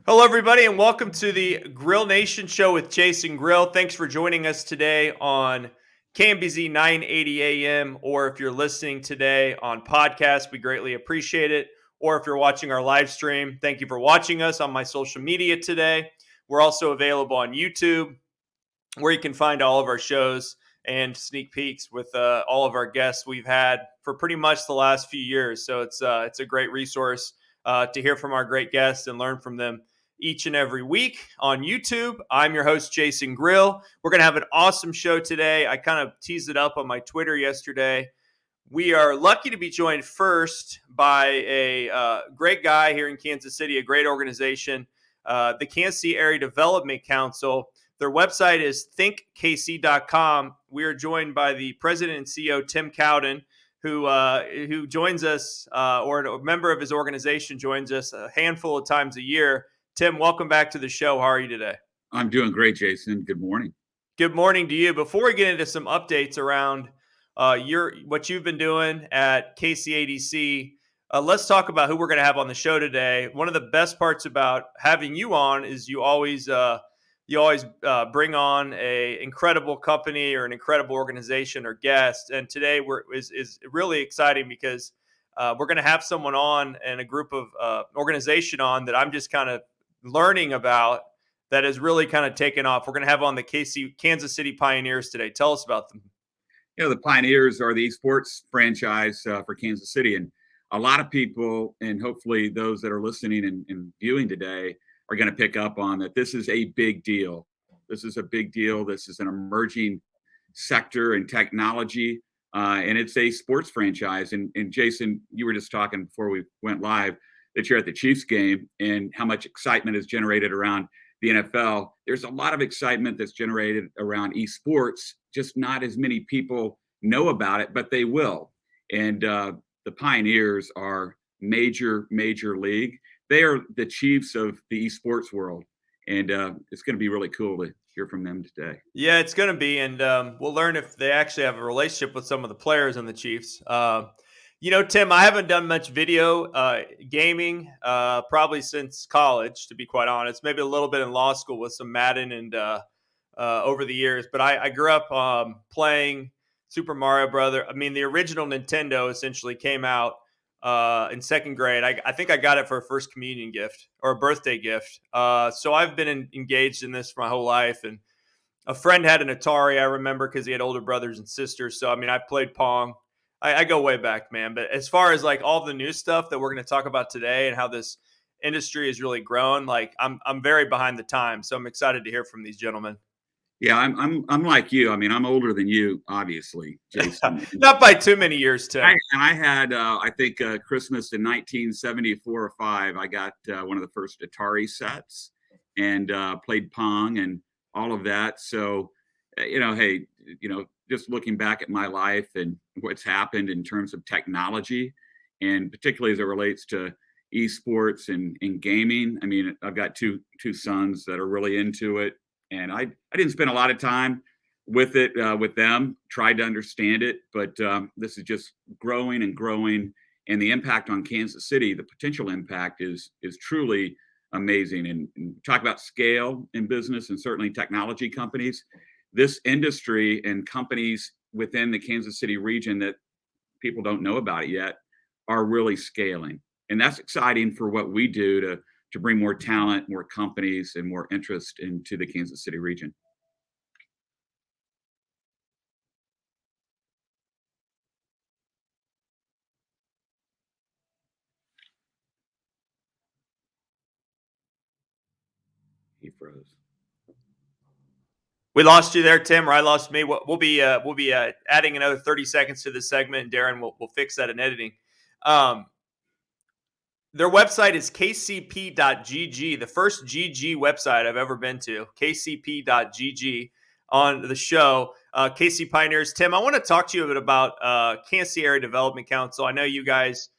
Hello, everybody, and welcome to the Grill Nation Show with Jason Grill. Thanks for joining us today on KMBZ 980 AM, or if you're listening today on podcast, we greatly appreciate it. Or if you're watching our live stream, thank you for watching us on my social media today. We're also available on YouTube, where you can find all of our shows and sneak peeks with all of our guests we've had for pretty much the last few years. So it's a great resource to hear from our great guests and learn from them each and every week on YouTube. I'm your host, Jason Grill. We're going to have an awesome show today. I kind of teased it up on my Twitter yesterday. We are lucky to be joined first by a great guy here in Kansas City, a great organization, the Kansas City Area Development Council. Their website is thinkkc.com. We are joined by the president and CEO, Tim Cowden, who joins us, or a member of his organization joins us a handful of times a year. Tim, welcome back to the show. How are you today? I'm doing great, Jason. Good morning. Good morning to you. Before we get into some updates around what you've been doing at KCADC, let's talk about who we're going to have on the show today. One of the best parts about having you on is you always bring on a incredible company or an incredible organization or guest. And today is really exciting because we're going to have someone on and a group of organization on that I'm just kind of learning about that has really kind of taken off. We're going to have on the Kansas City Pioneers today. Tell us about them. The Pioneers are the esports franchise for Kansas City. And a lot of people, and hopefully those that are listening and viewing today, are going to pick up on that this is a big deal. This is a big deal. This is an emerging sector in technology, and it's a sports franchise. And Jason, you were just talking before we went live that you're at the Chiefs game and how much excitement is generated around the NFL. There's a lot of excitement that's generated around esports, just not as many people know about it, but they will. And the Pioneers are major league. They are the Chiefs of the esports world. And it's going to be really cool to hear from them today. Yeah, it's going to be. And we'll learn if they actually have a relationship with some of the players in the Chiefs. Tim, I haven't done much video gaming probably since college, to be quite honest. Maybe a little bit in law school with some Madden and over the years. But I grew up playing Super Mario Brother. I mean, the original Nintendo essentially came out in second grade. I think I got it for a first communion gift or a birthday gift. So I've been engaged in this for my whole life. And a friend had an Atari, I remember, because he had older brothers and sisters. So, I mean, I played Pong. I go way back, man. But as far as like all the new stuff that we're going to talk about today and how this industry has really grown, like I'm very behind the times. So I'm excited to hear from these gentlemen. Yeah, I'm like you. I mean, I'm older than you, obviously, Jason. Not by too many years, Tim. I had, I think, Christmas in 1974 or 5. I got one of the first Atari sets and played Pong and all of that. So, hey, just looking back at my life and what's happened in terms of technology, and particularly as it relates to esports and gaming. I mean, I've got two sons that are really into it. And I didn't spend a lot of time with it, with them, tried to understand it, but this is just growing and growing. And the impact on Kansas City, the potential impact is truly amazing. And talk about scale in business and certainly technology companies. This industry and companies within the Kansas City region that people don't know about it yet are really scaling. And that's exciting for what we do to bring more talent, more companies, and more interest into the Kansas City region. He froze. We lost you there, Tim, or I lost me. We'll be adding another 30 seconds to this segment, and Darren will fix that in editing. Their website is kcp.gg, the first GG website I've ever been to, kcp.gg on the show. KC Pioneers. Tim, I want to talk to you a bit about Kansas City Area Development Council. I know you guys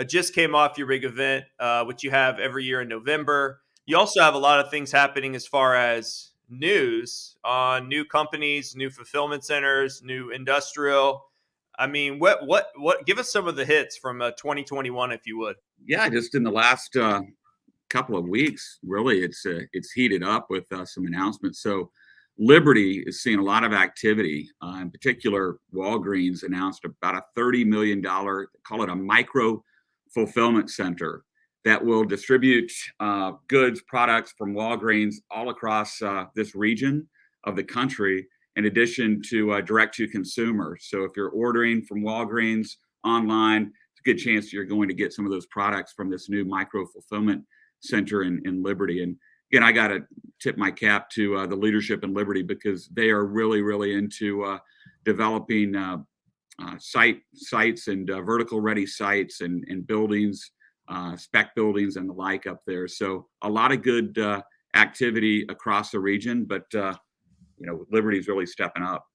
just came off your big event, which you have every year in November. You also have a lot of things happening as far as news on new companies, new fulfillment centers, new industrial. I mean, what? Give us some of the hits from 2021, if you would. Yeah, just in the last couple of weeks, really, it's heated up with some announcements. So Liberty is seeing a lot of activity. In particular, Walgreens announced about a $30 million, call it a micro fulfillment center that will distribute goods, products from Walgreens all across this region of the country, in addition to direct to consumer. So if you're ordering from Walgreens online, it's a good chance you're going to get some of those products from this new micro fulfillment center in Liberty. And again, I got to tip my cap to the leadership in Liberty, because they are really, really into developing sites and vertical ready sites and buildings, spec buildings and the like up there. So a lot of good activity across the region, but Liberty's really stepping up.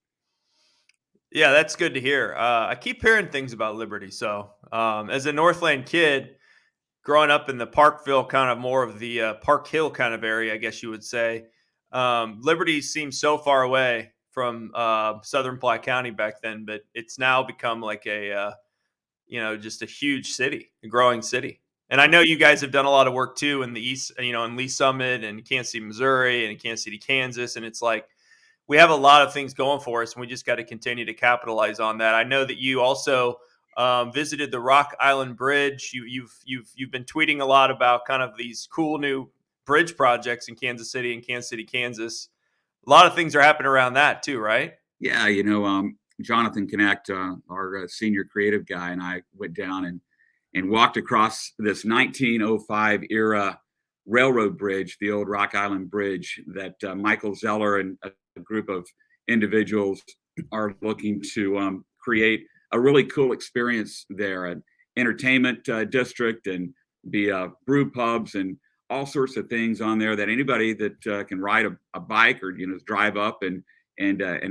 Yeah, that's good to hear. I keep hearing things about Liberty. So, as a Northland kid, growing up in the Parkville, kind of more of the Park Hill kind of area, I guess you would say, Liberty seems so far away from Southern Platte County back then, but it's now become like just a huge city, a growing city. And I know you guys have done a lot of work too in the East, in Lee Summit and Kansas City, Missouri, and Kansas City, Kansas. And it's like, we have a lot of things going for us, and we just got to continue to capitalize on that. I know that you also visited the Rock Island Bridge. You've been tweeting a lot about kind of these cool new bridge projects in Kansas City and Kansas City, Kansas. A lot of things are happening around that too, right? Yeah, Jonathan Connect, our senior creative guy, and I went down and walked across this 1905 era railroad bridge, the old Rock Island Bridge, that Michael Zeller and a group of individuals are looking to create a really cool experience there, an entertainment district, and be brew pubs and all sorts of things on there that anybody that can ride a bike or drive up and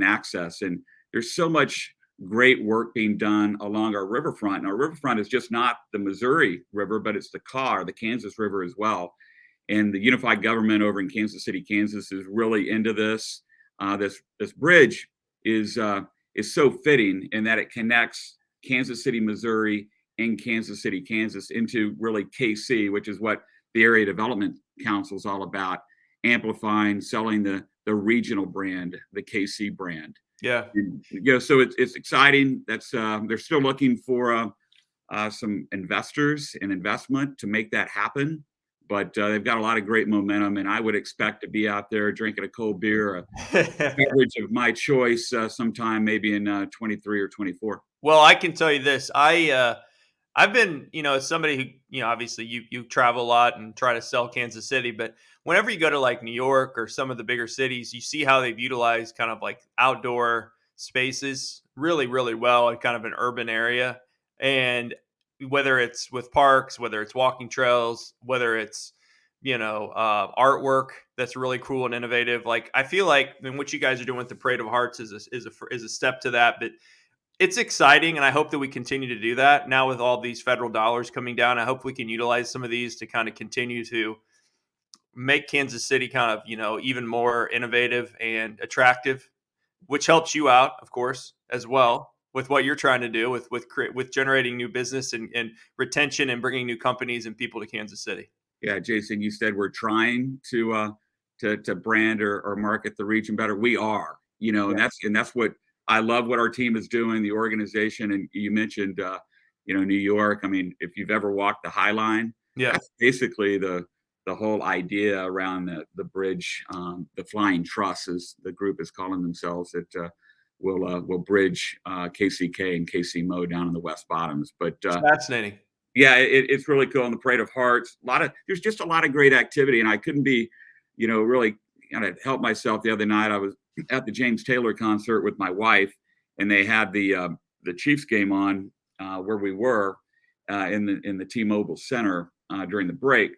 access. And there's so much great work being done along our riverfront. And our riverfront is just not the Missouri River, but it's the Kansas River as well. And the unified government over in Kansas City, Kansas, is really into this. This bridge is so fitting in that it connects Kansas City, Missouri, and Kansas City, Kansas into really KC, which is what the Area Development Council is all about, amplifying, selling the regional brand, the KC brand. Yeah. And, so it's exciting. That's they're still looking for some investors and investment to make that happen. But they've got a lot of great momentum, and I would expect to be out there drinking a cold beer, a beverage of my choice, sometime maybe in 23 or 24. Well, I can tell you this. I've been, as somebody who, obviously you travel a lot and try to sell Kansas City, but whenever you go to like New York or some of the bigger cities, you see how they've utilized kind of like outdoor spaces really, really well in kind of an urban area. And whether it's with parks, whether it's walking trails, whether it's, artwork that's really cool and innovative. Like, I feel like, and what you guys are doing with the Parade of Hearts is a step to that, but it's exciting, and I hope that we continue to do that. Now with all these federal dollars coming down, I hope we can utilize some of these to kind of continue to make Kansas City kind of, even more innovative and attractive, which helps you out, of course, as well with what you're trying to do with generating new business and retention and bringing new companies and people to Kansas City. Yeah, Jason, you said we're trying to brand or market the region better. We are, Yeah. and that's what I love, what our team is doing, the organization. And you mentioned, New York. I mean, if you've ever walked the High Line, Yeah. that's basically the whole idea around the bridge, the Flying Truss, as the group is calling themselves. That will bridge KCK and KC Mo down in the West Bottoms. But Fascinating. yeah, it's really cool. On the Parade of Hearts, there's just a lot of great activity, and I couldn't be, really kind of help myself. The other night, I was at the James Taylor concert with my wife, and they had the Chiefs game on where we were in the T-Mobile Center during the break.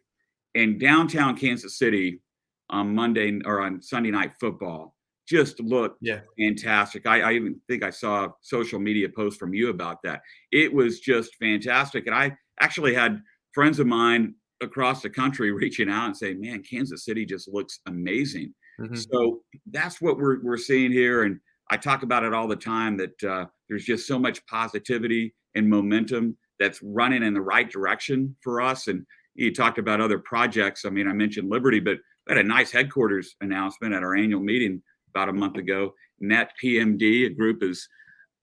And downtown Kansas City on Monday or on Sunday Night Football just looked fantastic. I even think I saw a social media post from you about that. It was just fantastic. And I actually had friends of mine across the country reaching out and saying, man, Kansas City just looks amazing. Mm-hmm. So that's what we're seeing here. And I talk about it all the time, that there's just so much positivity and momentum that's running in the right direction for us. And, you talked about other projects. I mean, I mentioned Liberty, but we had a nice headquarters announcement at our annual meeting about a month ago. Net PMD, a group, is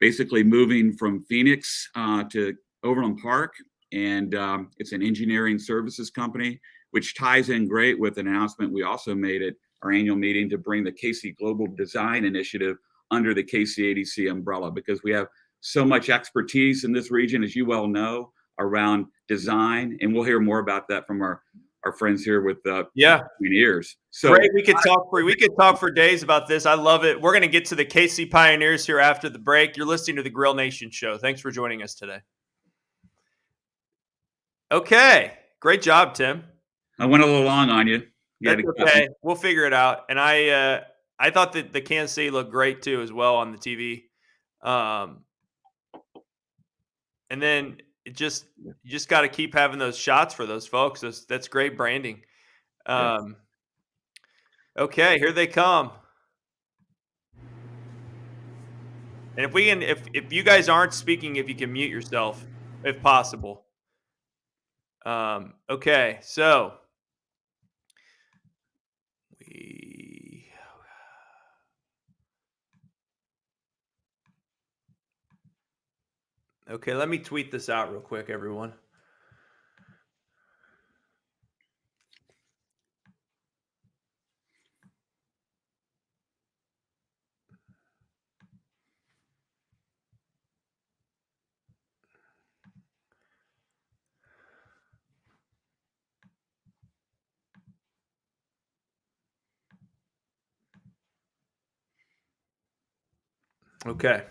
basically moving from Phoenix to Overland Park, and it's an engineering services company, which ties in great with an announcement we also made at our annual meeting to bring the KC Global Design Initiative under the KCADC umbrella, because we have so much expertise in this region, as you well know, around design, and we'll hear more about that from our friends here with Pioneers. So great. We could talk for days about this. I love it. We're going to get to the KC Pioneers here after the break. You're listening to the Grill Nation Show. Thanks for joining us today. Okay, great job, Tim. I went a little long on you. That's okay. We'll figure it out. And I thought that the Kansas City looked great too, as well, on the TV. And then you just got to keep having those shots for those folks. That's great branding. Okay, here they come. And if you guys aren't speaking, if you can mute yourself, if possible. Okay, so let me tweet this out real quick, everyone. Okay.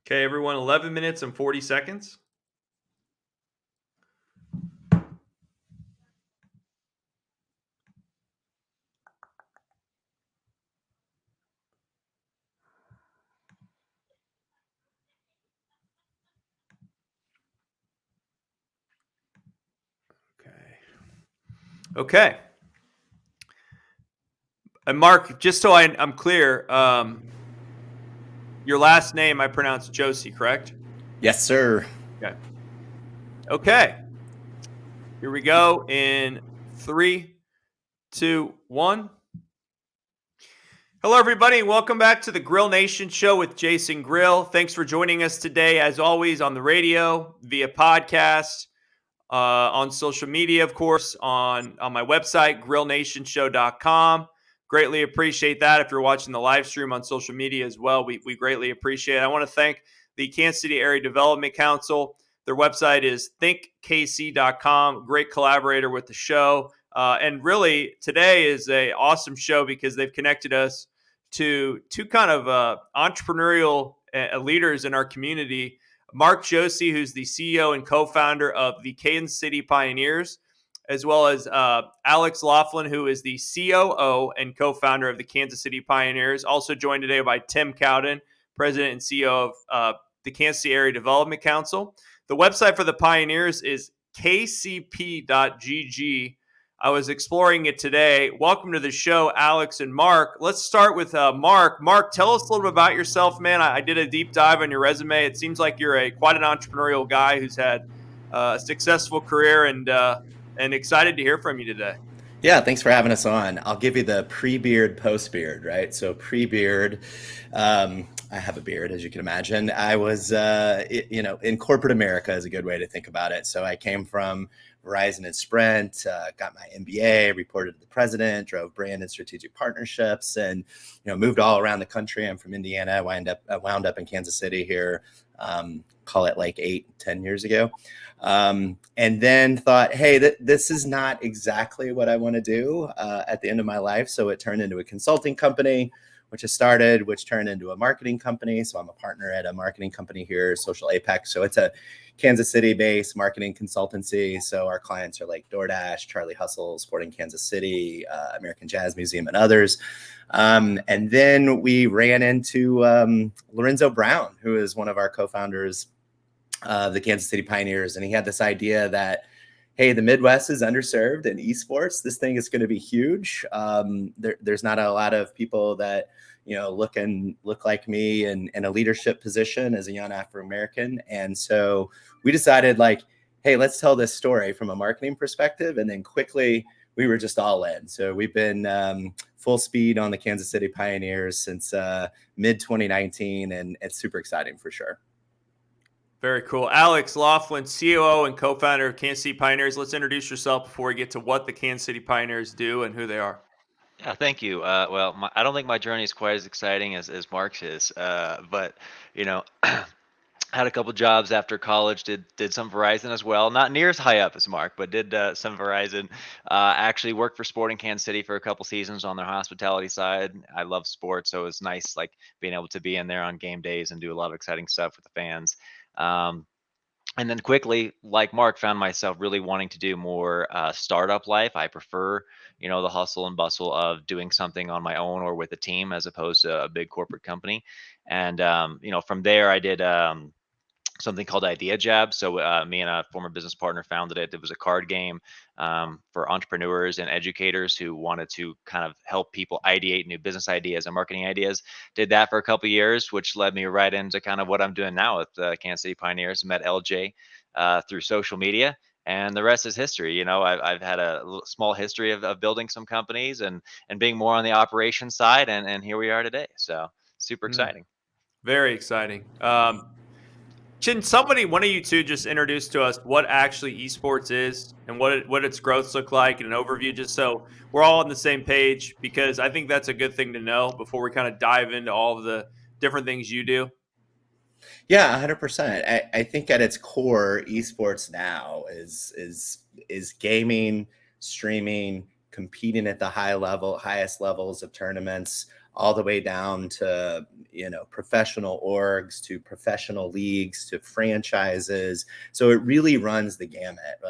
Okay, everyone, 11 minutes and 40 seconds. Okay. And Mark, just so I'm clear, your last name I pronounced Josey, correct? Yes, sir. Okay. Here we go in 3, 2, 1. Hello, everybody, and welcome back to the Grill Nation Show with Jason Grill. Thanks for joining us today, as always, on the radio, via podcast, on social media, of course, on my website, grillnationshow.com. Greatly appreciate that. If you're watching the live stream on social media as well, we greatly appreciate it. I want to thank the Kansas City Area Development Council. Their website is thinkkc.com. Great collaborator with the show. And really, today is an awesome show because they've connected us to two kind of entrepreneurial leaders in our community. Mark Josey, who's the CEO and co-founder of the Kansas City Pioneers, as well as Alex Laughlin, who is the COO and co-founder of the Kansas City Pioneers. Also joined today by Tim Cowden, president and CEO of the Kansas City Area Development Council. The website for the Pioneers is kcp.gg. I was exploring it today. Welcome to the show, Alex and Mark. Let's start with Mark. Mark, tell us a little bit about yourself, man. I did a deep dive on your resume. It seems like you're quite an entrepreneurial guy who's had a successful career, and excited to hear from you today. Yeah, thanks for having us on. I'll give you the pre-beard, post-beard, right? So pre-beard, I have a beard, as you can imagine. I was, in corporate America is a good way to think about it. So I came from Verizon and Sprint, got my MBA, reported to the president, drove brand and strategic partnerships, and moved all around the country. I'm from Indiana. I wound up in Kansas City here, call it like 8-10 years ago. And then thought, hey, this is not exactly what I want to do at the end of my life. So it turned into a consulting company, which turned into a marketing company. So I'm a partner at a marketing company here, Social Apex. So it's a Kansas City-based marketing consultancy. So our clients are like DoorDash, Charlie Hustle, Sporting Kansas City, American Jazz Museum, and others. And then we ran into Lorenzo Brown, who is one of our co-founders of the Kansas City Pioneers. And he had this idea that, hey, the Midwest is underserved in esports. This thing is going to be huge. There's not a lot of people that, look like me in a leadership position as a young Afro-American. And so we decided hey, let's tell this story from a marketing perspective. And then quickly we were just all in. So we've been full speed on the Kansas City Pioneers since mid 2019. And it's super exciting for sure. Very cool. Alex Laughlin, COO and co-founder of Kansas City Pioneers. Let's introduce yourself before we get to what the Kansas City Pioneers do and who they are. Yeah, thank you. Well, I don't think my journey is quite as exciting as Mark's is, but you know, had a couple jobs after college. Did some Verizon as well. Not near as high up as Mark, but did some Verizon. Actually worked for Sporting Kansas City for a couple seasons on their hospitality side. I love sports, so it was nice being able to be in there on game days and do a lot of exciting stuff with the fans. Um, and then quickly, like Mark, found myself really wanting to do more startup life. I prefer, the hustle and bustle of doing something on my own or with a team as opposed to a big corporate company. And from there, I did something called Idea Jab. So me and a former business partner founded it. It was a card game for entrepreneurs and educators who wanted to kind of help people ideate new business ideas and marketing ideas. Did that for a couple of years, which led me right into kind of what I'm doing now with Kansas City Pioneers. Met LJ through social media. And the rest is history. I've had a small history of building some companies and being more on the operations side. And here we are today. So super exciting. Very exciting. Can one of you two, just introduce to us what actually esports is and what its growths look like in an overview, just so we're all on the same page, because I think that's a good thing to know before we kind of dive into all of the different things you do. Yeah, 100%. I think at its core, esports now is gaming, streaming, competing at the highest levels of tournaments, all the way down to professional orgs, to professional leagues, to franchises. So it really runs the gamut.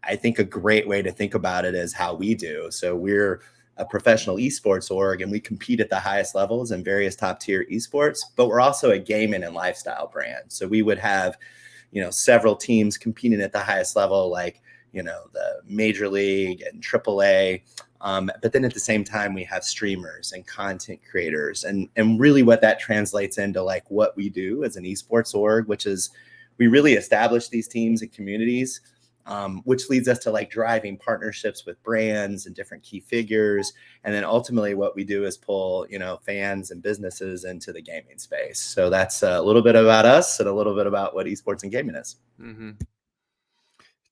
I think a great way to think about it is how we do. So we're a professional esports org, and we compete at the highest levels in various top tier esports, but we're also a gaming and lifestyle brand. So we would have, several teams competing at the highest level, the Major League and AAA. But then at the same time, we have streamers and content creators. And really what that translates into what we do as an esports org, which is we really establish these teams and communities, which leads us to driving partnerships with brands and different key figures. And then ultimately what we do is pull, fans and businesses into the gaming space. So that's a little bit about us and a little bit about what esports and gaming is. Mm-hmm.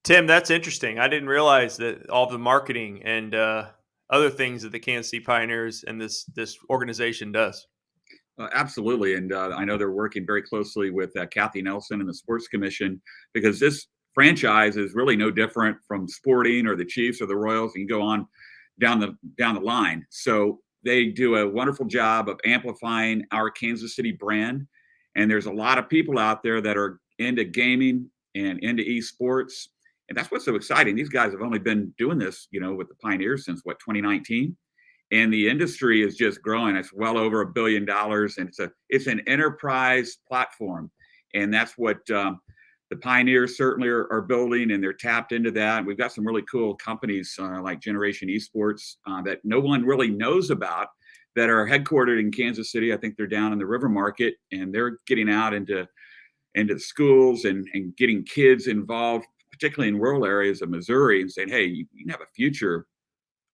Tim, that's interesting. I didn't realize that all the marketing and other things that the Kansas City Pioneers and this organization does. Absolutely. And I know they're working very closely with Kathy Nelson and the Sports Commission, because this franchise is really no different from Sporting or the Chiefs or the Royals. You can go on down the line. So they do a wonderful job of amplifying our Kansas City brand. And there's a lot of people out there that are into gaming and into esports. And that's what's so exciting. These guys have only been doing this, with the Pioneers since 2019. And the industry is just growing. It's well over $1 billion, and it's an enterprise platform. And that's what the Pioneers certainly are building, and they're tapped into that. We've got some really cool companies like Generation Esports that no one really knows about, that are headquartered in Kansas City. I think they're down in the River Market, and they're getting out into schools and getting kids involved, particularly in rural areas of Missouri, and saying, hey, you can have a future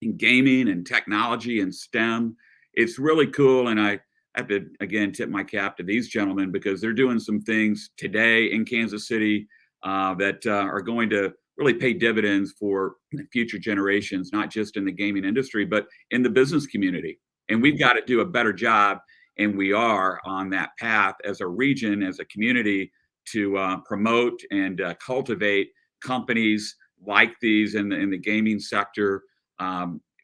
in gaming and technology and STEM. It's really cool. And I have to, again, tip my cap to these gentlemen, because they're doing some things today in Kansas City that are going to really pay dividends for future generations, not just in the gaming industry, but in the business community. And we've got to do a better job, and we are on that path as a region, as a community, to promote and cultivate companies like these in the gaming sector,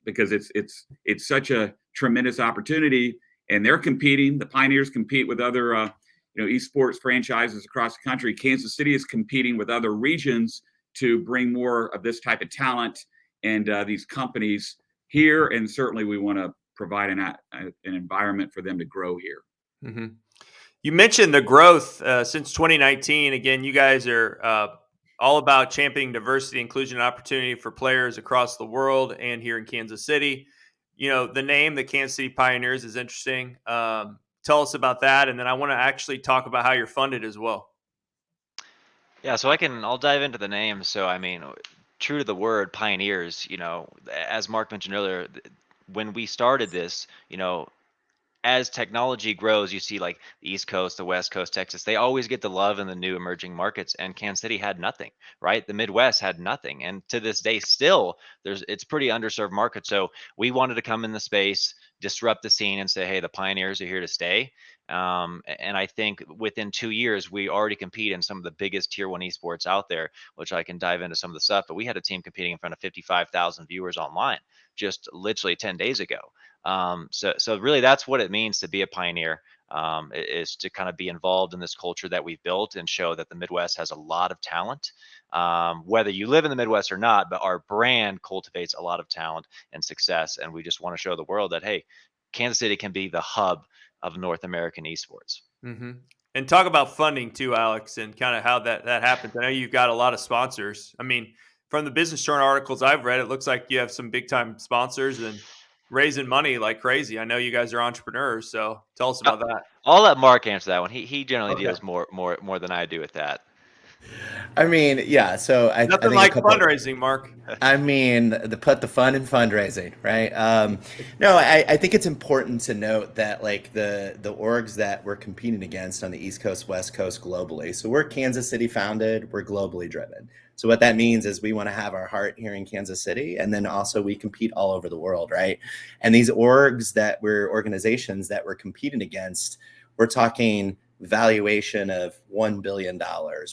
because it's such a tremendous opportunity. And they're competing. The Pioneers compete with other esports franchises across the country. Kansas City is competing with other regions to bring more of this type of talent and these companies here. And certainly we want to provide an environment for them to grow here. Mm-hmm. You mentioned the growth since 2019. Again, you guys are all about championing diversity, inclusion, and opportunity for players across the world and here in Kansas City. The name, the Kansas City Pioneers, is interesting. Tell us about that, and then I want to actually talk about how you're funded as well. Yeah, so I'll dive into the name. So, I mean, true to the word, pioneers, as Mark mentioned earlier, when we started this, as technology grows, you see like the East Coast, the West Coast, Texas, they always get the love in the new emerging markets. And Kansas City had nothing, right? The Midwest had nothing. And to this day, still, it's pretty underserved market. So we wanted to come in the space, disrupt the scene, and say, hey, the pioneers are here to stay. And I think within 2 years, we already compete in some of the biggest tier one esports out there, which I can dive into some of the stuff. But we had a team competing in front of 55,000 viewers online just literally 10 days ago. So really that's what it means to be a pioneer, is to kind of be involved in this culture that we've built and show that the Midwest has a lot of talent, whether you live in the Midwest or not, but our brand cultivates a lot of talent and success. And we just want to show the world that, hey, Kansas City can be the hub of North American esports. Mm-hmm. And talk about funding too, Alex, and kind of how that happens. I know you've got a lot of sponsors. I mean, from the Business Journal articles I've read, it looks like you have some big time sponsors and raising money like crazy. I know you guys are entrepreneurs, so tell us about that. I'll let Mark answer that one. He generally Okay. deals more than I do with that. I mean, yeah. So I Nothing think like fundraising, Mark. I mean, put the fun in fundraising, right? No, I think it's important to note that like the orgs that we're competing against on the East Coast, West Coast, globally. So we're Kansas City founded. We're globally driven. So what that means is we want to have our heart here in Kansas City, and then also we compete all over the world, right? And these organizations that we're competing against, we're talking valuation of $1 billion.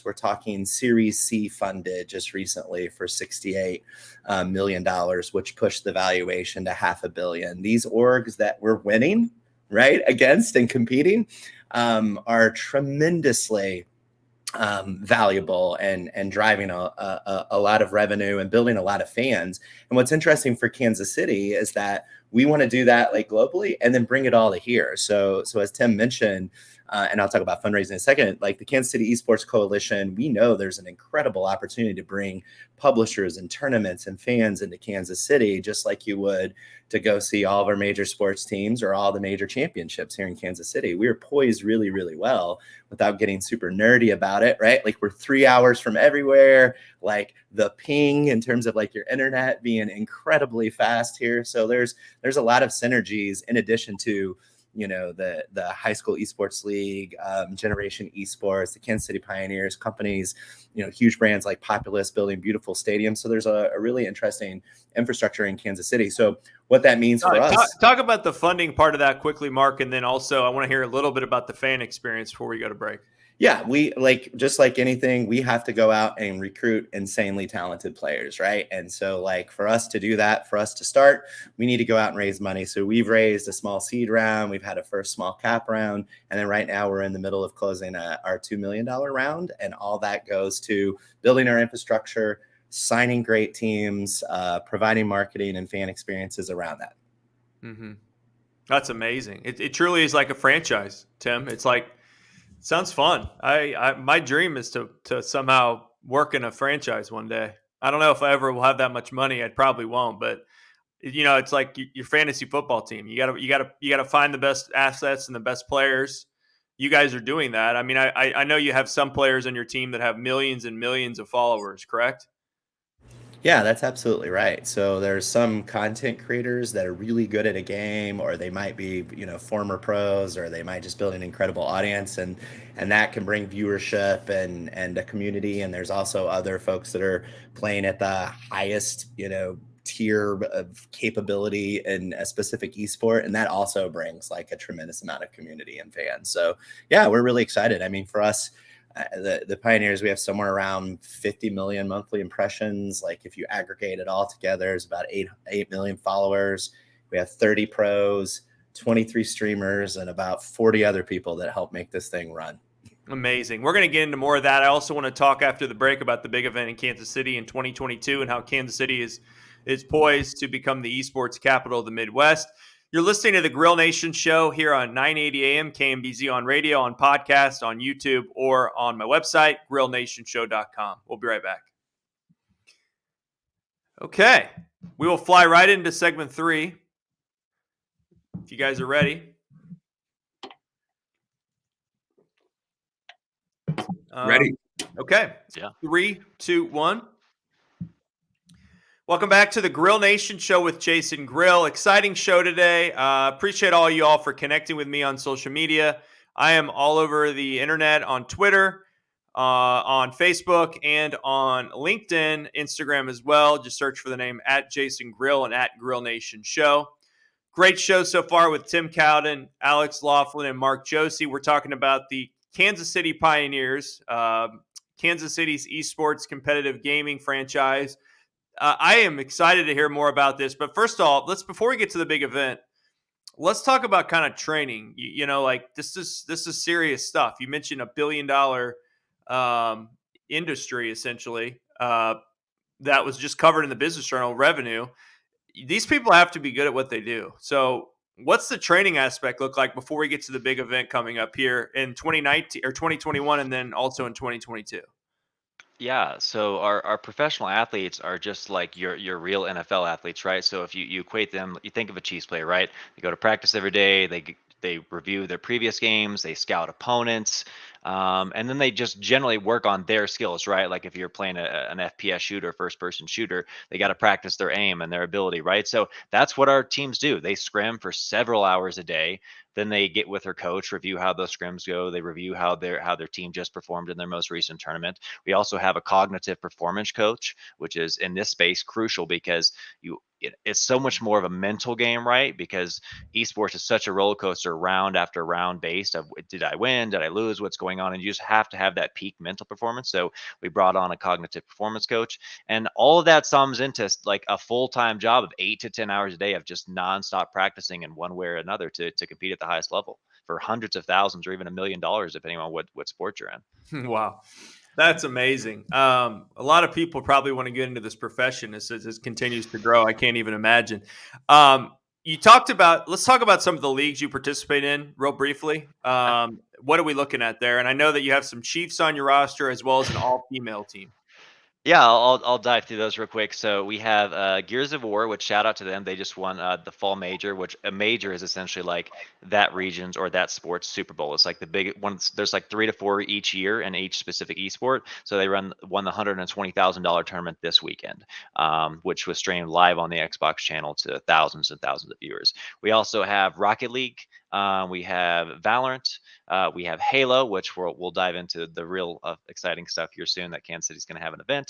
We're talking Series C funded just recently for $68 million, which pushed the valuation to $500 million. These orgs that we're winning, right, against and competing are tremendously valuable and driving a lot of revenue and building a lot of fans. And what's interesting for Kansas City is that we want to do that like globally and then bring it all to here. So as Tim mentioned, and I'll talk about fundraising in a second, like the Kansas City Esports Coalition, we know there's an incredible opportunity to bring publishers and tournaments and fans into Kansas City, just like you would to go see all of our major sports teams or all the major championships here in Kansas City. We are poised really, really well without getting super nerdy about it, right? Like we're 3 hours from everywhere, like the ping in terms of like your internet being incredibly fast here. So there's a lot of synergies in addition to the high school esports league, Generation Esports, the Kansas City Pioneers, companies, huge brands like Populous building beautiful stadiums. So there's a really interesting infrastructure in Kansas City. So what that means for us. Talk about the funding part of that quickly, Mark. And then also I want to hear a little bit about the fan experience before we go to break. Yeah, we just like anything, we have to go out and recruit insanely talented players, right? And so like for us to do that, for us to start, we need to go out and raise money. So we've raised a small seed round, we've had a first small cap round, and then right now we're in the middle of closing our $2 million round. And all that goes to building our infrastructure, signing great teams, providing marketing and fan experiences around that. Mm-hmm. That's amazing. It truly is like a franchise, Tim. It's like, sounds fun. My dream is to somehow work in a franchise one day. I don't know if I ever will have that much money. I probably won't, but it's like your fantasy football team. You gotta find the best assets and the best players. You guys are doing that. I mean, I know you have some players on your team that have millions and millions of followers, correct? Yeah, that's absolutely right. So there's some content creators that are really good at a game, or they might be, former pros, or they might just build an incredible audience, and that can bring viewership and a community. And there's also other folks that are playing at the highest, tier of capability in a specific esport, and that also brings like a tremendous amount of community and fans. So yeah, we're really excited. I mean, for us, the Pioneers, we have somewhere around 50 million monthly impressions. Like if you aggregate it all together, it's about 8 million followers. We have 30 pros, 23 streamers, and about 40 other people that help make this thing run. Amazing. We're going to get into more of that. I also want to talk after the break about the big event in Kansas City in 2022 and how Kansas City is poised to become the esports capital of the Midwest. You're listening to the Grill Nation show here on 980 AM KMBZ on radio, on podcast, on YouTube, or on my website, grillnationshow.com. We'll be right back. Okay. We will fly right into segment 3. If you guys are ready. Ready. Okay. Yeah. 3, 2, 1. Welcome back to the Grill Nation show with Jason Grill. Exciting show today. Appreciate all you all for connecting with me on social media. I am all over the internet on Twitter, on Facebook, and on LinkedIn, Instagram as well. Just search for the name @Jason Grill and @Grill Nation Show. Great show so far with Tim Cowden, Alex Laughlin, and Mark Josey. We're talking about the Kansas City Pioneers, Kansas City's esports competitive gaming franchise. I am excited to hear more about this. But first off, before we get to the big event, let's talk about kind of training. Like this is serious stuff. You mentioned $1 billion industry essentially that was just covered in the Business Journal revenue. These people have to be good at what they do. So what's the training aspect look like before we get to the big event coming up here in 2019 or 2021 and then also in 2022? Yeah, so our professional athletes are just like your real NFL athletes, right? So if you equate them, you think of a Chiefs player, right? They go to practice every day, they review their previous games, they scout opponents, and then they just generally work on their skills, right? Like if you're playing an FPS shooter, first person shooter, they got to practice their aim and their ability, right? So that's what our teams do. They scrim for several hours a day. Then they get with their coach, review how those scrims go. They review how their team just performed in their most recent tournament. We also have a cognitive performance coach, which is in this space crucial because it's so much more of a mental game, right? Because esports is such a roller coaster round after round based of did I win, did I lose, what's going on, and you just have to have that peak mental performance. So we brought on a cognitive performance coach, and all of that sums into like a full-time job of 8 to 10 hours a day of just nonstop practicing in one way or another to compete at the highest level for hundreds of thousands or even $1 million, depending on what sport you're in. Wow. That's amazing. A lot of people probably want to get into this profession as it continues to grow. I can't even imagine. Let's talk about some of the leagues you participate in real briefly. What are we looking at there? And I know that you have some Chiefs on your roster as well as an all-female team. Yeah, I'll dive through those real quick. So we have Gears of War, which shout out to them. They just won the fall major, which a major is essentially like that region's or that sport's Super Bowl. It's like the big one. There's like 3 to 4 each year in each specific esport. So they won the $120,000 tournament this weekend, which was streamed live on the Xbox channel to thousands and thousands of viewers. We also have Rocket League. We have Valorant. We have Halo, which we'll dive into the real exciting stuff here soon that Kansas City's going to have an event.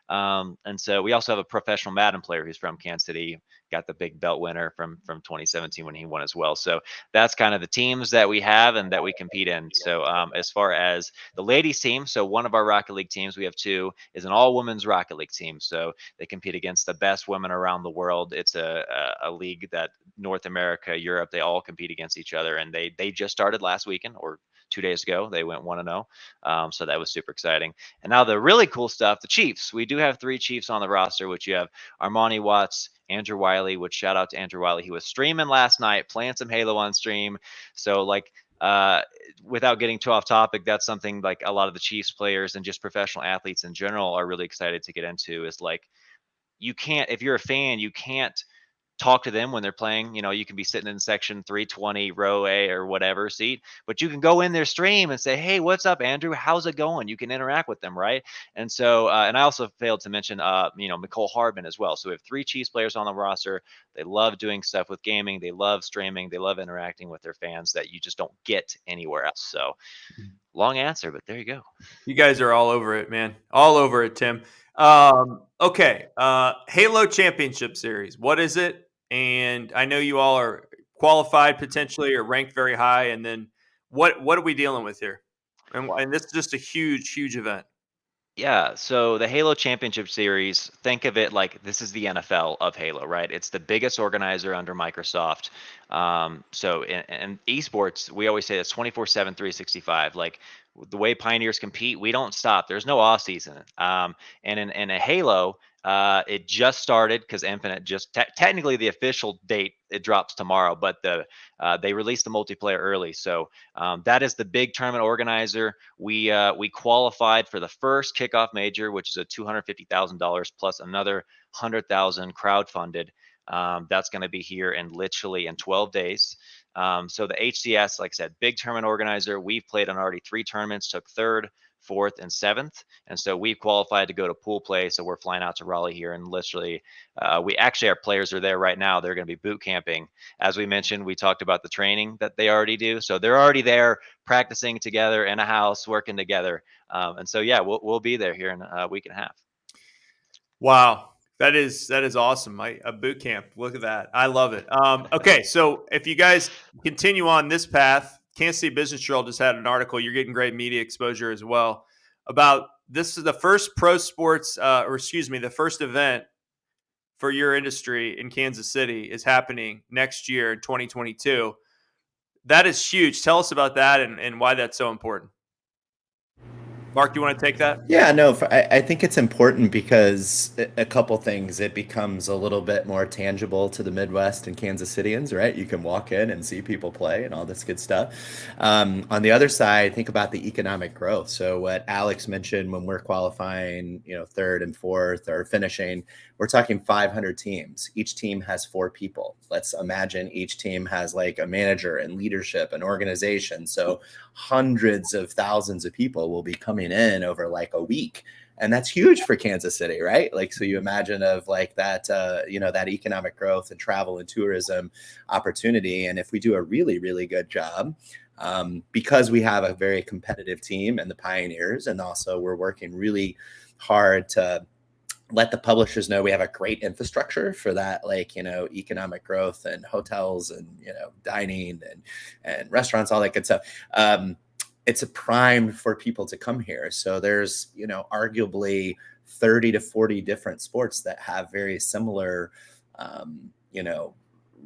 And so we also have a professional Madden player who's from Kansas City, got the big belt winner from 2017 when he won as well. So that's kind of the teams that we have and that we compete in. So as far as the ladies team, so one of our Rocket League teams, we have 2, is an all-women's Rocket League team. So they compete against the best women around the world. It's a league that North America, Europe, they all compete against each other. And they just started last weekend or 2 days ago. They went 1-0. So that was super exciting. And now the really cool stuff, the Chiefs. We do have 3 Chiefs on the roster, which you have Armani Watts, Andrew Wiley, which shout out to Andrew Wiley. He was streaming last night, playing some Halo on stream. So like without getting too off topic, that's something like a lot of the Chiefs players and just professional athletes in general are really excited to get into is like, you can't, if you're a fan, you can't talk to them when they're playing. You can be sitting in section 320 row A or whatever seat, but you can go in their stream and say, hey, what's up, Andrew? How's it going? You can interact with them, right? And so and I also failed to mention Nicole Harbin as well. So we have 3 Chiefs players on the roster. They love doing stuff with gaming, they love streaming, they love interacting with their fans that you just don't get anywhere else. So long answer, but there you go. You guys are all over it, man. All over it, Tim. Okay. Halo Championship Series. What is it? And I know you all are qualified potentially or ranked very high. And then what are we dealing with here? And this is just a huge, huge event. Yeah, so the Halo Championship Series, think of it like this is the NFL of Halo, right? It's the biggest organizer under Microsoft. So in esports, we always say it's 24/7, 365. Like the way Pioneers compete, we don't stop. There's no off season. And in a Halo, It just started because Infinite just technically the official date, it drops tomorrow, but they released the multiplayer early. So that is the big tournament organizer. We qualified for the first kickoff major, which is a $250,000 plus another 100,000 crowdfunded. That's going to be here in literally in 12 days. So the HCS, like I said, big tournament organizer. We've played on already 3 tournaments, took 3rd, 4th, and 7th. And so we've qualified to go to pool play. So we're flying out to Raleigh here, and literally, our players are there right now. They're going to be boot camping. As we mentioned, we talked about the training that they already do. So they're already there practicing together in a house, working together. And so, yeah, we'll be there here in a week and a half. Wow. That is awesome. A boot camp. Look at that. I love it. Okay, so if you guys continue on this path, Kansas City Business Journal just had an article. You're getting great media exposure as well about this is the first pro sports, the first event for your industry in Kansas City is happening next year in 2022. That is huge. Tell us about that and why that's so important. Mark, do you want to take that? Yeah, no, I think it's important because a couple things. It becomes a little bit more tangible to the Midwest and Kansas Cityans, right? You can walk in and see people play and all this good stuff. On the other side, think about the economic growth. So what Alex mentioned when we're qualifying, 3rd and 4th or finishing, we're talking 500 teams. Each team has 4 people. Let's imagine each team has like a manager and leadership and organization. So hundreds of thousands of people will be coming in over like a week. And that's huge for Kansas City, right? Like, so you imagine of like that, that economic growth and travel and tourism opportunity. And if we do a really, really good job, because we have a very competitive team and the Pioneers, and also we're working really hard to let the publishers know we have a great infrastructure for that, economic growth and hotels and, dining and restaurants, all that good stuff. It's a prime for people to come here. So there's, arguably 30 to 40 different sports that have very similar,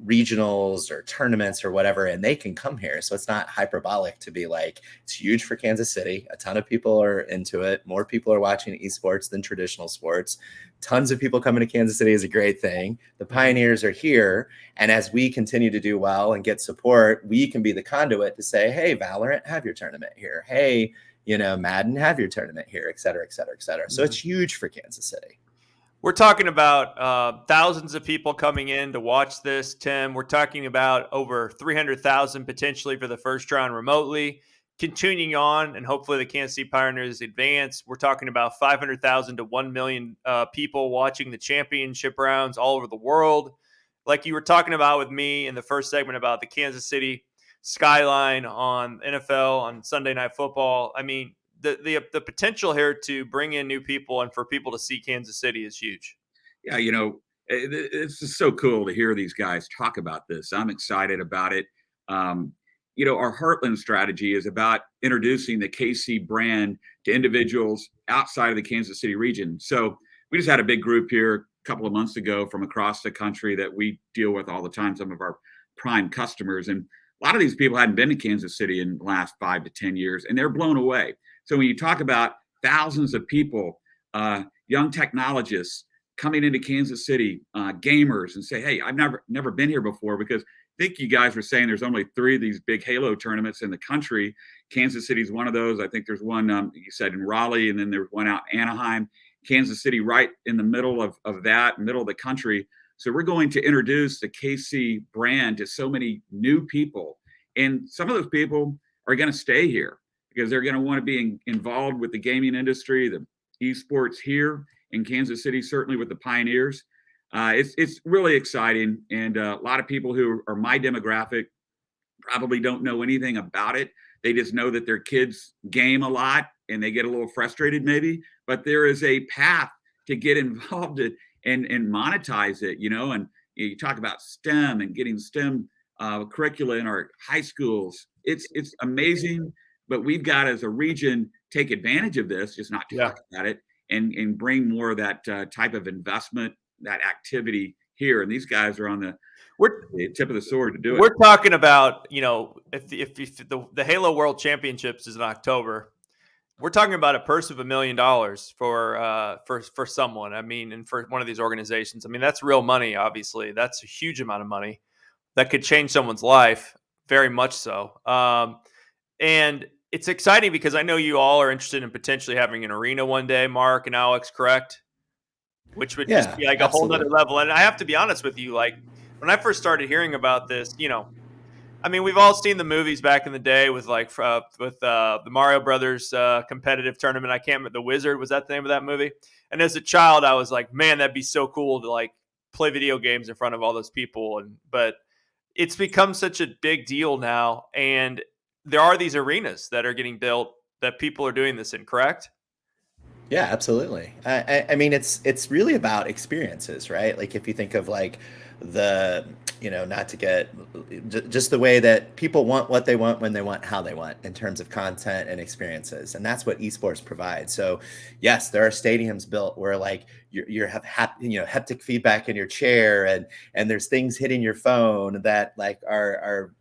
regionals or tournaments or whatever, and they can come here. So it's not hyperbolic to be like, it's huge for Kansas City. A ton of people are into it. More people are watching esports than traditional sports. Tons of people coming to Kansas City is a great thing. The Pioneers are here. And as we continue to do well and get support, we can be the conduit to say, hey, Valorant, have your tournament here. Hey, Madden, have your tournament here, et cetera, et cetera, et cetera. So it's huge for Kansas City. We're talking about thousands of people coming in to watch this, Tim. We're talking about over 300,000 potentially for the first round remotely. Continuing on, and hopefully the Kansas City Pioneers advance. We're talking about 500,000 to 1 million people watching the championship rounds all over the world. Like you were talking about with me in the first segment about the Kansas City skyline on NFL on Sunday Night Football. I mean, the potential here to bring in new people and for people to see Kansas City is huge. Yeah, it's just so cool to hear these guys talk about this. I'm excited about it. Our Heartland strategy is about introducing the KC brand to individuals outside of the Kansas City region. So we just had a big group here a couple of months ago from across the country that we deal with all the time, some of our prime customers. And a lot of these people hadn't been to Kansas City in the last 5 to 10 years, and they're blown away. So when you talk about thousands of people, young technologists coming into Kansas City, gamers, and say, hey, I've never been here before, because I think you guys were saying there's only 3 of these big Halo tournaments in the country. Kansas City is one of those. I think there's one, you said, in Raleigh, and then there's one out in Anaheim. Kansas City right in the middle of that, middle of the country. So we're going to introduce the KC brand to so many new people. And some of those people are going to stay here because they're going to want to be involved with the gaming industry, the esports here in Kansas City, certainly with the Pioneers. It's really exciting. And a lot of people who are my demographic probably don't know anything about it. They just know that their kids game a lot and they get a little frustrated maybe, but there is a path to get involved and monetize it, and you talk about STEM and getting STEM curricula in our high schools. It's amazing, but we've got as a region take advantage of this, just not talk about it and bring more of that type of investment, that activity here. And these guys are on the tip of the sword to do it. We're talking about, if the Halo World Championships is in October, we're talking about a purse of $1 million for someone. I mean, and for one of these organizations, I mean, that's real money. Obviously, that's a huge amount of money that could change someone's life, very much so. And it's exciting because I know you all are interested in potentially having an arena one day, Mark and Alex, correct? Which would just Yeah, be like a whole nother absolutely. level. And I have to be honest with you, like when I first started hearing about this, I mean, we've all seen the movies back in the day with the Mario Brothers competitive tournament. I can't remember, The Wizard, was that the name of that movie? And as a child, I was like, man, that'd be so cool to like play video games in front of all those people. But it's become such a big deal now, and there are these arenas that are getting built that people are doing this in. Correct? Yeah, absolutely. I mean, it's really about experiences, right? Like if you think of like the, not to get just the way that people want what they want when they want how they want in terms of content and experiences, and that's what esports provides. So, yes, there are stadiums built where like you have haptic feedback in your chair, and there's things hitting your phone that like are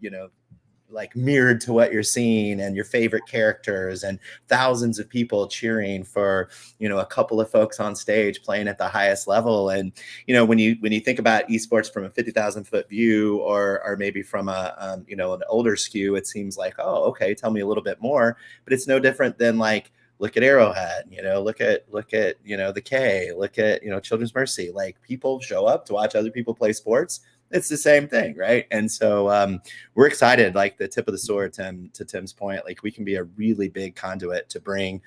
like mirrored to what you're seeing and your favorite characters, and thousands of people cheering for a couple of folks on stage playing at the highest level. And when you think about esports from a 50,000 foot view, or maybe from an older skew, it seems like, oh, okay, tell me a little bit more. But it's no different than like, look at Arrowhead, look at the K, look at Children's Mercy. Like, people show up to watch other people play sports. It's the same thing, right? And so we're excited, like the tip of the sword, Tim, to Tim's point, like we can be a really big conduit to bring,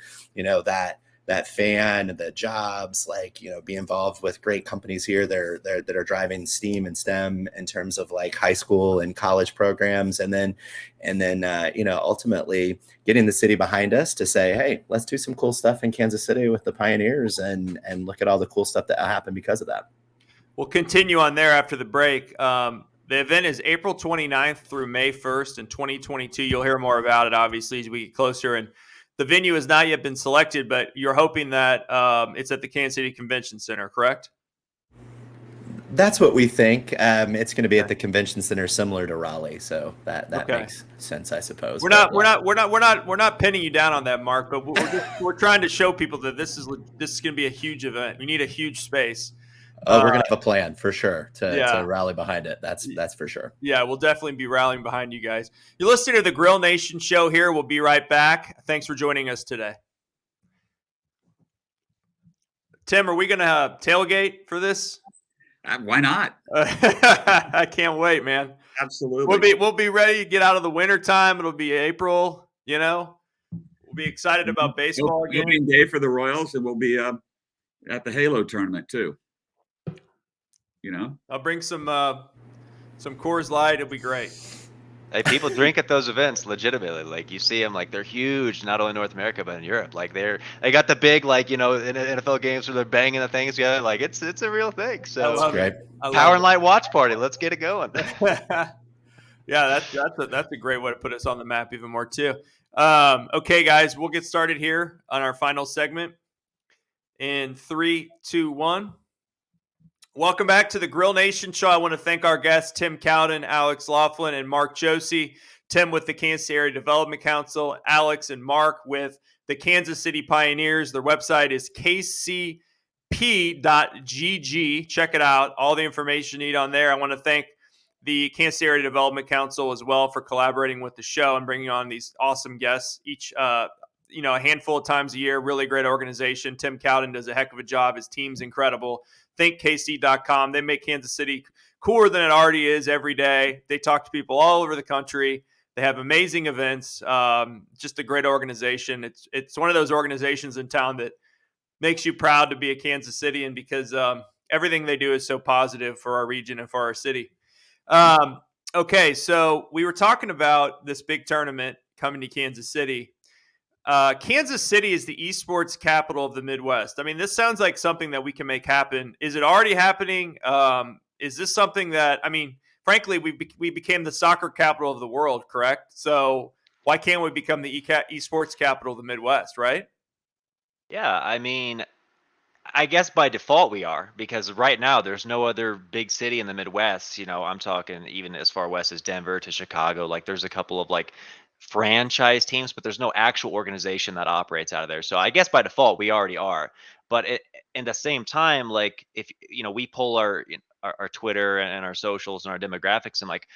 that fan, the jobs, like, be involved with great companies here that are driving STEAM and STEM in terms of like high school and college programs. And then ultimately getting the city behind us to say, hey, let's do some cool stuff in Kansas City with the Pioneers, and look at all the cool stuff that happened because of that. We'll continue on there after the break. The event is April 29th through May 1st in 2022. You'll hear more about it, obviously, as we get closer. And the venue has not yet been selected, but you're hoping that it's at the Kansas City Convention Center, correct? That's what we think. It's going to be at the convention center, similar to Raleigh, so that Okay. makes sense, I suppose. We're not pinning you down on that, Mark, but we're trying to show people that this is going to be a huge event. We need a huge space. Oh, we're gonna have a plan for sure to Yeah. rally behind it. That's for sure. Yeah, we'll definitely be rallying behind you guys. You're listening to the Grill Nation show here. We'll be right back. Thanks for joining us today. Tim, are we going to tailgate for this? Why not? I can't wait, man. Absolutely. We'll be ready to get out of the winter time. It'll be April, We'll be excited about baseball again. Opening day for the Royals, and we'll be at the Halo tournament too. I'll bring some Coors Light. It'll be great. Hey, people drink at those events legitimately. Like, you see them, like, they're huge, not only in North America but in Europe. Like, they got the big, like, in NFL games where they're banging the things together. Like, it's a real thing. So I love Great. it. Power and Light watch party. Let's get it going. Yeah, that's a great way to put us on the map even more too. Okay, guys, we'll get started here on our final segment in 3, 2, 1. Welcome back to the Grill Nation show. I want to thank our guests, Tim Cowden, Alex Laughlin, and Mark Josey. Tim with the Kansas Area Development Council, Alex and Mark with the Kansas City Pioneers. Their website is kcp.gg. Check it out. All the information you need on there. I want to thank the Kansas Area Development Council as well for collaborating with the show and bringing on these awesome guests each a handful of times a year. Really great organization. Tim Cowden does a heck of a job. His team's incredible. ThinkKC.com. They make Kansas City cooler than it already is every day. They talk to people all over the country. They have amazing events. Just a great organization. It's one of those organizations in town that makes you proud to be a Kansas Cityan, because everything they do is so positive for our region and for our city. Okay, so we were talking about this big tournament coming to Kansas City. Kansas City is the esports capital of the Midwest. I mean, this sounds like something that we can make happen. Is it already happening? Is this something that, I mean, frankly, we became the soccer capital of the world, correct? So why can't we become the esports capital of the Midwest, right? Yeah, I mean, I guess by default we are, because right now there's no other big city in the Midwest. I'm talking even as far west as Denver to Chicago. Like, there's a couple of like franchise teams, but there's no actual organization that operates out of there. So I guess by default we already are. But in the same time, like if we pull our Twitter and our socials and our demographics, and like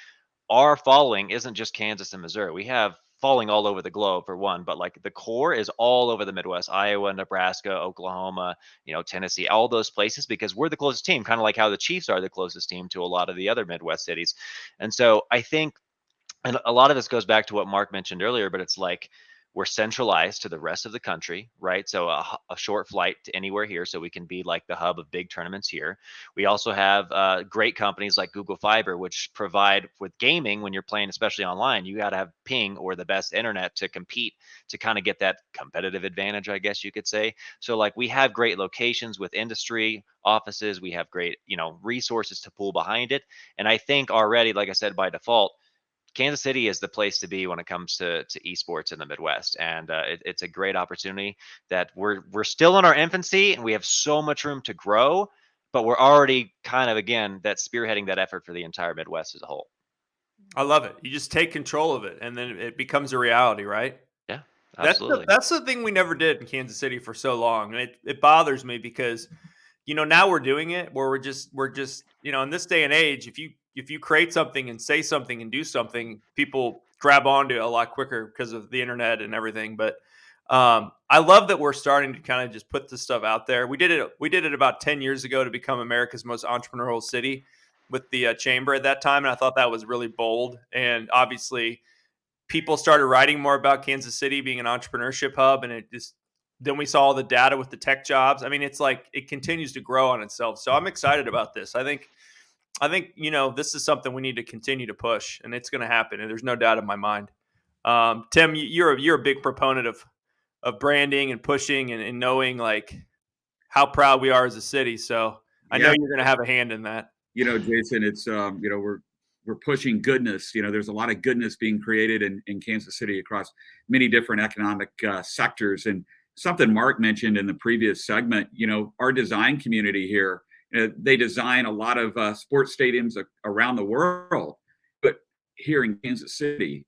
our following isn't just Kansas and Missouri. We have following all over the globe for one, but like the core is all over the Midwest, Iowa, Nebraska, Oklahoma, Tennessee, all those places, because we're the closest team, kind of like how the Chiefs are the closest team to a lot of the other Midwest cities. And so I think, and a lot of this goes back to what Mark mentioned earlier, but it's like we're centralized to the rest of the country, right? So a short flight to anywhere here, so we can be like the hub of big tournaments here. We also have great companies like Google Fiber, which provide with gaming. When you're playing, especially online, you got to have ping or the best internet to compete, to kind of get that competitive advantage, I guess you could say. So like we have great locations with industry offices. We have great resources to pull behind it. And I think already, like I said, by default, Kansas City is the place to be when it comes to esports in the Midwest, and it's a great opportunity that we're still in our infancy, and we have so much room to grow, but we're already kind of, again, that spearheading that effort for the entire Midwest as a whole. I love it. You just take control of it, and then it becomes a reality, right? Yeah, That's the absolutely. that's the thing we never did in Kansas City for so long, and it bothers me because now we're doing it where we're just in this day and age, if you create something and say something and do something, people grab onto it a lot quicker because of the internet and everything. But I love that we're starting to kind of just put this stuff out there. We did it about 10 years ago to become America's most entrepreneurial city with the chamber at that time, and I thought that was really bold. And obviously people started writing more about Kansas City being an entrepreneurship hub, and it just then we saw all the data with the tech jobs. I mean, it's like it continues to grow on itself. So I'm excited about this. I think this is something we need to continue to push, and it's going to happen. And there's no doubt in my mind. Tim, you're a big proponent of branding and pushing and knowing like how proud we are as a city. So I know Yeah, you're going to have a hand in that. Jason, it's we're pushing goodness. There's a lot of goodness being created in Kansas City across many different economic sectors. And something Mark mentioned in the previous segment, our design community here, they design a lot of sports stadiums around the world, but here in Kansas City,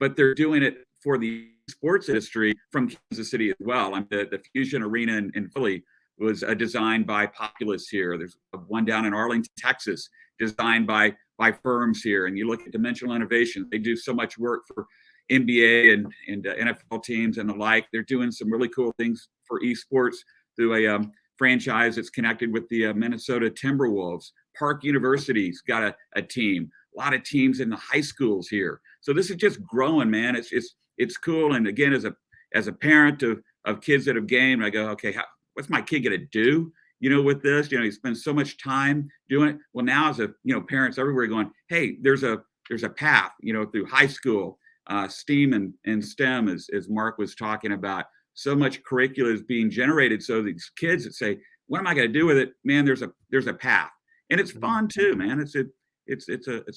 but they're doing it for the sports industry from Kansas City as well. The Fusion Arena in Philly was designed by Populous here. There's one down in Arlington, Texas, designed by firms here. And you look at Dimensional Innovation, they do so much work for NBA and NFL teams and the like. They're doing some really cool things for esports through a franchise that's connected with the Minnesota Timberwolves. Park University's got a team. A lot of teams in the high schools here. So this is just growing, man. It's cool. And again, as a parent of kids that have gamed, I go, okay, what's my kid going to do? With this, he spends so much time doing it. Well, now as parents everywhere going, hey, there's a path, through high school, STEAM and STEM, as Mark was talking about. So much curricula is being generated. So these kids that say, what am I going to do with it? Man, there's a path, and it's fun too, man. It's a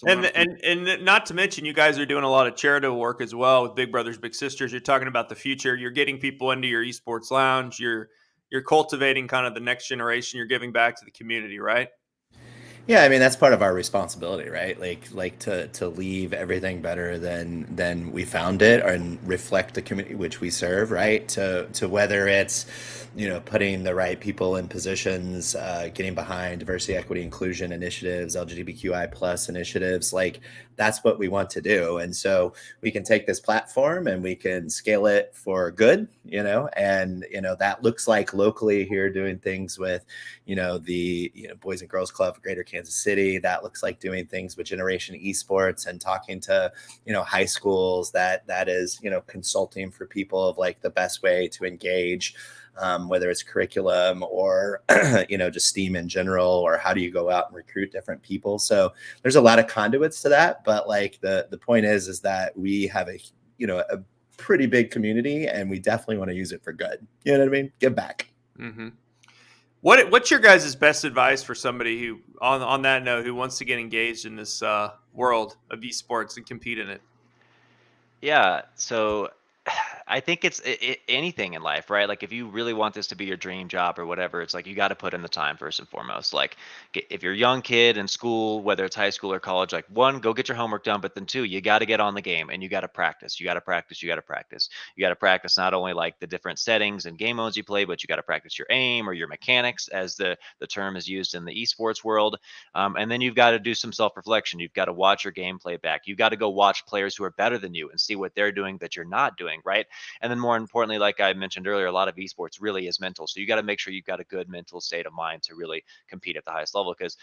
lot of fun. And not to mention, you guys are doing a lot of charitable work as well with Big Brothers Big Sisters. You're talking about the future. You're getting people into your esports lounge. You're cultivating kind of the next generation. You're giving back to the community, right? Yeah, I mean that's part of our responsibility, right? Like to leave everything better than we found it, and reflect the community which we serve, right? To whether it's putting the right people in positions, getting behind diversity, equity, inclusion initiatives, LGBTQI plus initiatives, like that's what we want to do. And so we can take this platform and we can scale it for good, and that looks like locally here doing things with the Boys and Girls Club of Greater Kansas City. That looks like doing things with Generation Esports and talking to high schools. That is consulting for people of like the best way to engage, whether it's curriculum or just STEAM in general, or how do you go out and recruit different people. So there's a lot of conduits to that, but like the point is that we have a pretty big community, and we definitely want to use it for good. You know what I mean? Give back. Mm-hmm. What's your guys' best advice for somebody who, on that note, who wants to get engaged in this world of esports and compete in it? Yeah, so I think it's anything in life, right? Like if you really want this to be your dream job or whatever, it's like you got to put in the time first and foremost. Like if you're a young kid in school, whether it's high school or college, like one, go get your homework done, but then two, you got to get on the game and you got to practice. You got to practice. You got to practice. You got to practice not only like the different settings and game modes you play, but you got to practice your aim or your mechanics, as the term is used in the esports world. And then you've got to do some self-reflection. You've got to watch your gameplay back. You've got to go watch players who are better than you and see what they're doing that you're not doing, right? And then more importantly, like I mentioned earlier, a lot of esports really is mental. So you got to make sure you've got a good mental state of mind to really compete at the highest level, because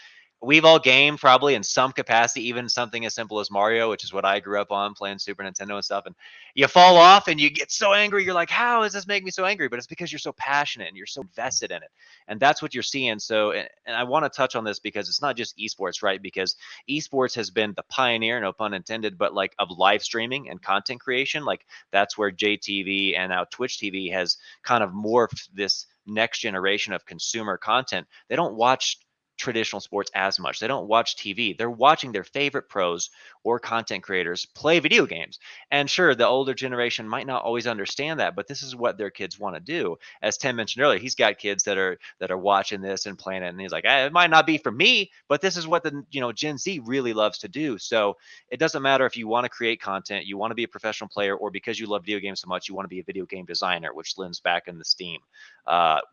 we've all gamed probably in some capacity, even something as simple as Mario, which is what I grew up on, playing Super Nintendo and stuff. And you fall off and you get so angry. You're like, how does this make me so angry? But it's because you're so passionate and you're so invested in it. And that's what you're seeing. So, and I want to touch on this because it's not just esports, right? Because esports has been the pioneer, no pun intended, but like of live streaming and content creation. Like that's where JTV and now Twitch TV has kind of morphed this next generation of consumer content. They don't watch traditional sports as much. They don't watch TV. They're watching their favorite pros or content creators play video games. And sure, the older generation might not always understand that, but this is what their kids want to do. As Tim mentioned earlier, he's got kids that are watching this and playing it, and he's like, it might not be for me, but this is what the Gen Z really loves to do. So it doesn't matter if you want to create content, you want to be a professional player, or because you love video games so much, you want to be a video game designer, which lends back in the Steam.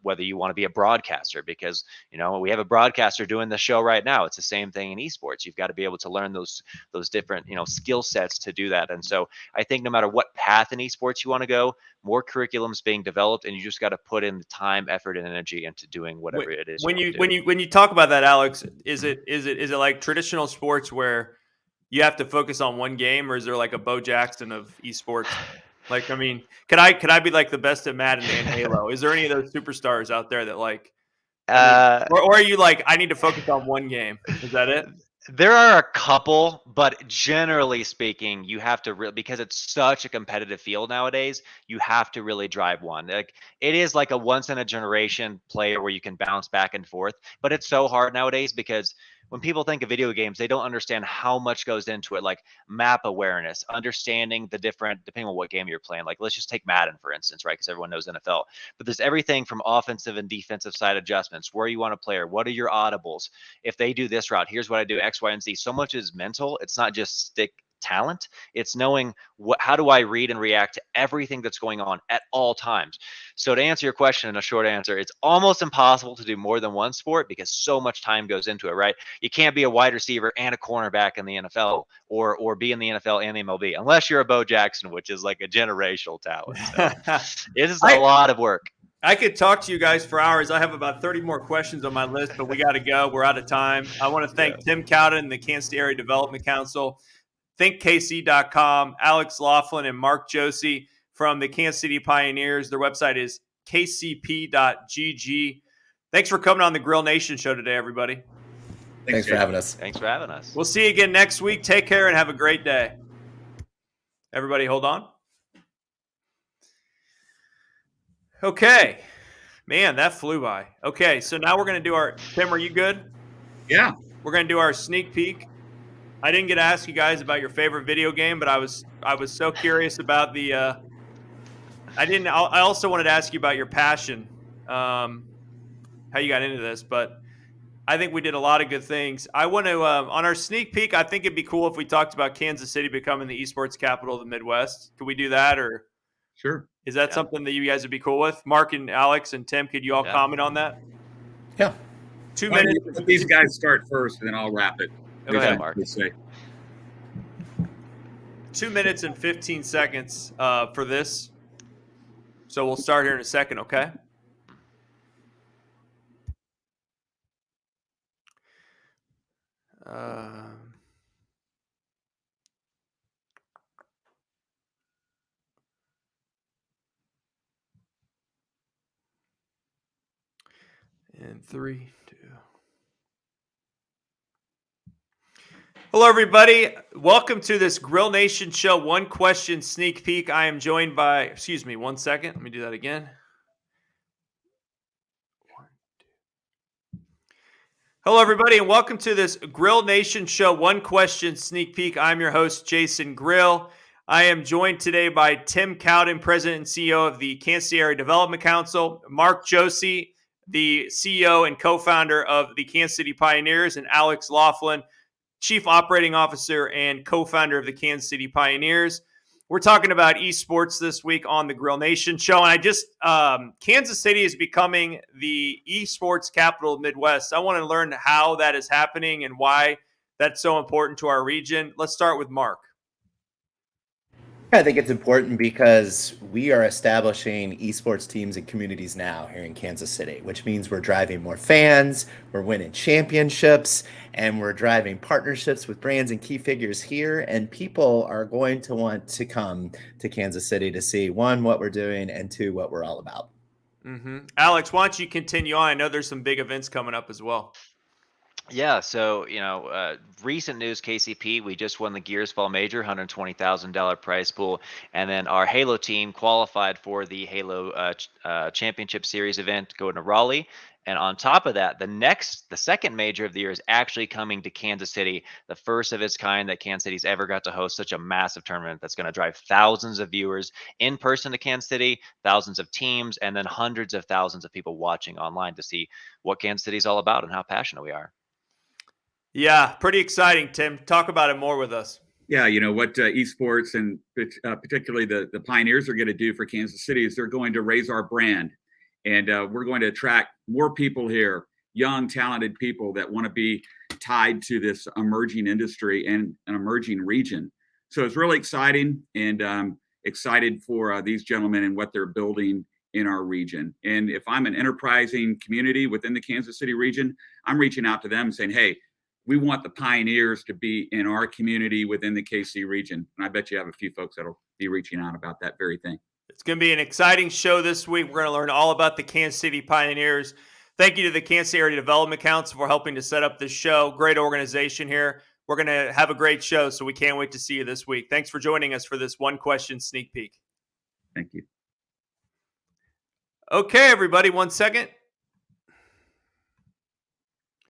Whether you want to be a broadcaster, because we have a broadcaster doing the show right now. It's the same thing in esports. You've got to be able to learn those different skill sets to do that. And so I think no matter what path in esports you want to go, more curriculums being developed, and you just got to put in the time, effort, and energy into doing whatever it is. When you talk about that, Alex, is it like traditional sports where you have to focus on one game, or is there like a Bo Jackson of esports? Like, I mean, could I be like the best at Madden and Halo? Is there any of those superstars out there that like, or are you like, I need to focus on one game? Is that it? There are a couple, but generally speaking, you have to really, because it's such a competitive field nowadays, you have to really drive one. Like it is like a once in a generation player where you can bounce back and forth, but it's so hard nowadays because when people think of video games, they don't understand how much goes into it, like map awareness, understanding the different, depending on what game you're playing. Like let's just take Madden, for instance, right? Because everyone knows NFL. But there's everything from offensive and defensive side adjustments, where you want to play, or what are your audibles? If they do this route, here's what I do, X, Y, and Z. So much is mental. It's not just stick talent. It's knowing how do I read and react to everything that's going on at all times. So to answer your question in a short answer, it's almost impossible to do more than one sport because so much time goes into it, right? You can't be a wide receiver and a cornerback in the NFL, or be in the NFL and the MLB, unless you're a Bo Jackson, which is like a generational talent. So it is a lot of work. I could talk to you guys for hours. I have about 30 more questions on my list, but we got to go. We're out of time. I want to thank Tim Cowden, the Kansas City Area Development Council, ThinkKC.com, Alex Laughlin, and Mark Josey from the Kansas City Pioneers. Their website is kcp.gg. Thanks for coming on the Grill Nation show today, everybody. Thanks for having us. Thanks for having us. We'll see you again next week. Take care and have a great day. Everybody, hold on. Okay. Man, that flew by. Okay, so now we're going to do our – Tim, are you good? Yeah. We're going to do our sneak peek. I didn't get to ask you guys about your favorite video game, but I was so curious about the I also wanted to ask you about your passion, how you got into this, but I think we did a lot of good things. I want to on our sneak peek, I think it'd be cool if we talked about Kansas City becoming the esports capital of the Midwest. Could we do that, or Sure. Is that something that you guys would be cool with? Mark and Alex and Tim, could you all comment on that? Yeah. 2 minutes. Let these guys start first, and then I'll wrap it. Go ahead, Mark. 2 minutes and 15 seconds for this. So we'll start here in a second, okay? And 3, 2. Hello, everybody. Welcome to this Grill Nation show. One question sneak peek. I am joined by, excuse me, 1 second. Let me do that again. Hello, everybody, and welcome to this Grill Nation show. One question sneak peek. I'm your host, Jason Grill. I am joined today by Tim Cowden, President and CEO of the Kansas City Area Development Council, Mark Josey, the CEO and co-founder of the Kansas City Pioneers, and Alex Laughlin, Chief Operating Officer and co-founder of the Kansas City Pioneers. We're talking about esports this week on the Grill Nation show. And Kansas City is becoming the esports capital of Midwest. I want to learn how that is happening and why that's so important to our region. Let's start with Mark. I think it's important because we are establishing esports teams and communities now here in Kansas City, which means we're driving more fans, we're winning championships, and we're driving partnerships with brands and key figures here. And people are going to want to come to Kansas City to see, one, what we're doing, and two, what we're all about. Alex, why don't you continue on? I know there's some big events coming up as well. Yeah, so recent news, KCP, we just won the Gears Fall Major, $120,000 prize pool, and then our Halo team qualified for the Halo Championship Series event going to Raleigh. And on top of that, the second major of the year is actually coming to Kansas City, the first of its kind that Kansas City's ever got to host such a massive tournament that's going to drive thousands of viewers in person to Kansas City, thousands of teams, and then hundreds of thousands of people watching online to see what Kansas City's all about and how passionate we are. Yeah, pretty exciting, Tim. Talk about it more with us. Yeah, what esports and particularly the Pioneers are going to do for Kansas City is they're going to raise our brand. And we're going to attract more people here, young, talented people that want to be tied to this emerging industry and an emerging region. So it's really exciting, and excited for these gentlemen and what they're building in our region. And if I'm an enterprising community within the Kansas City region, I'm reaching out to them and saying, hey, we want the Pioneers to be in our community within the KC region. And I bet you have a few folks that'll be reaching out about that very thing. It's going to be an exciting show this week. We're going to learn all about the Kansas City Pioneers. Thank you to the Kansas City Area Development Council for helping to set up this show. Great organization here. We're going to have a great show, so we can't wait to see you this week. Thanks for joining us for this one question sneak peek. Thank you. Okay, everybody, 1 second.